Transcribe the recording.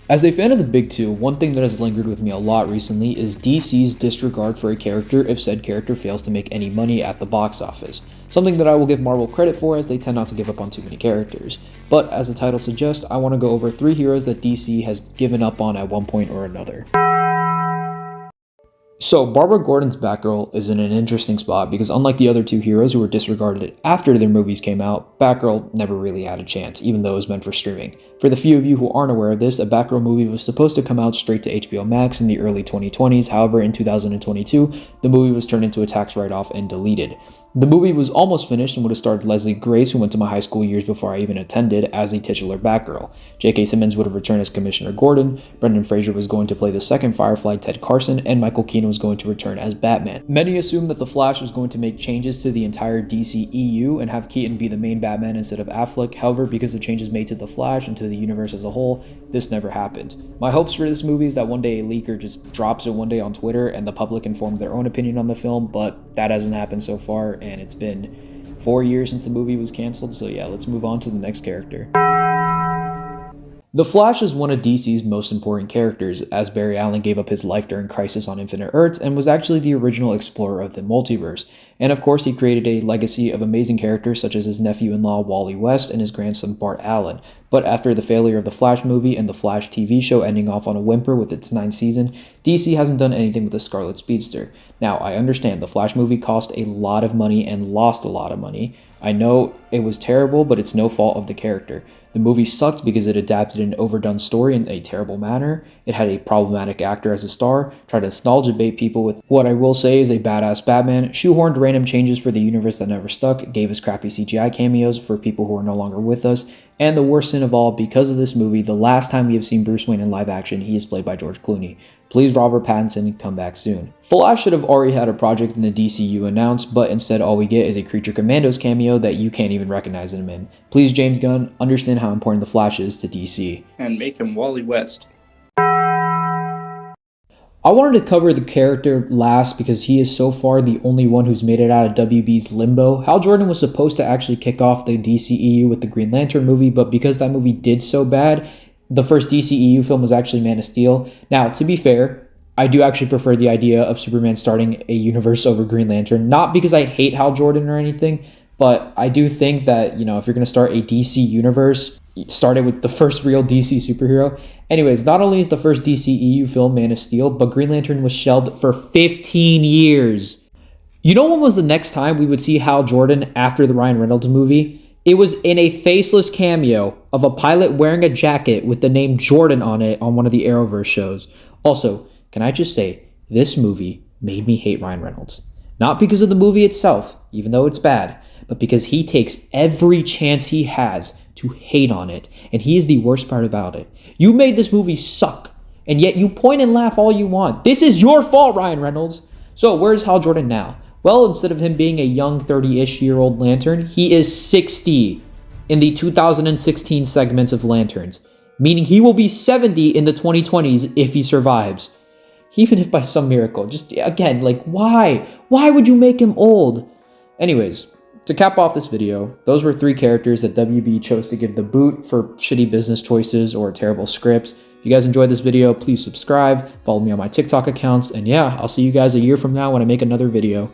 As a fan of the big two, one thing that has lingered with me a lot recently is DC's disregard for a character if said character fails to make any money at the box office. Something that I will give Marvel credit for, as they tend not to give up on too many characters. But as the title suggests, I want to go over 3 heroes that DC has given up on at one point or another. So, Barbara Gordon's Batgirl is in an interesting spot because unlike the other 2 heroes who were disregarded after their movies came out, Batgirl never really had a chance, even though it was meant for streaming. For the few of you who aren't aware of this, a Batgirl movie was supposed to come out straight to HBO Max in the early 2020s, however in 2022, the movie was turned into a tax write-off and deleted. The movie was almost finished and would have starred Leslie Grace, who went to my high school years before I even attended, as the titular Batgirl. J.K. Simmons would have returned as Commissioner Gordon, Brendan Fraser was going to play the second Firefly, Ted Carson, and Michael Keaton was going to return as Batman. Many assumed that The Flash was going to make changes to the entire DC EU and have Keaton be the main Batman instead of Affleck. However, because of changes made to The Flash and to the universe as a whole, this never happened. My hopes for this movie is that one day a leaker just drops it one day on Twitter and the public can form their own opinion on the film, but that hasn't happened so far, and it's been 4 years since the movie was canceled, so yeah, let's move on to the next character. The Flash is one of DC's most important characters, as Barry Allen gave up his life during Crisis on Infinite Earths and was actually the original explorer of the multiverse. And of course, he created a legacy of amazing characters such as his nephew-in-law Wally West and his grandson Bart Allen. But after the failure of the Flash movie and the Flash TV show ending off on a whimper with its 9th season, DC hasn't done anything with the Scarlet Speedster. Now, I understand the Flash movie cost a lot of money and lost a lot of money. I know it was terrible, but it's no fault of the character. The movie sucked because it adapted an overdone story in a terrible manner. It had a problematic actor as a star, tried to nostalgia bait people with what I will say is a badass Batman, shoehorned random changes for the universe that never stuck, gave us crappy CGI cameos for people who are no longer with us, and the worst sin of all, because of this movie, the last time we have seen Bruce Wayne in live action, he is played by George Clooney. Please, Robert Pattinson, come back soon. Flash should have already had a project in the DCU announced, but instead all we get is a Creature Commandos cameo that you can't even recognize him in. Please, James Gunn, understand how important the Flash is to DC. And make him Wally West. I wanted to cover the character last because he is so far the only one who's made it out of WB's limbo. Hal Jordan was supposed to actually kick off the DCEU with the Green Lantern movie, but because that movie did so bad, the first DCEU film was actually Man of Steel. Now, to be fair, I do actually prefer the idea of Superman starting a universe over Green Lantern, not because I hate Hal Jordan or anything, but I do think that, if you're going to start a DC universe, start it with the first real DC superhero. Anyways, not only is the first DCEU film Man of Steel, but Green Lantern was shelved for 15 years. You know when was the next time we would see Hal Jordan after the Ryan Reynolds movie? It was in a faceless cameo of a pilot wearing a jacket with the name Jordan on it on one of the Arrowverse shows. Also, can I just say, this movie made me hate Ryan Reynolds. Not because of the movie itself, even though it's bad, but because he takes every chance he has to hate on it, and he is the worst part about it. You made this movie suck, and yet you point and laugh all you want. This is your fault, Ryan Reynolds. So where's Hal Jordan now? Well, instead of him being a young 30-ish-year-old Lantern, he is 60 in the 2016 segments of Lanterns, meaning he will be 70 in the 2020s if he survives. Even if by some miracle. Just, again, why? Why would you make him old? Anyways, to cap off this video, those were 3 characters that WB chose to give the boot for shitty business choices or terrible scripts. If you guys enjoyed this video, please subscribe, follow me on my TikTok accounts, and yeah, I'll see you guys a year from now when I make another video.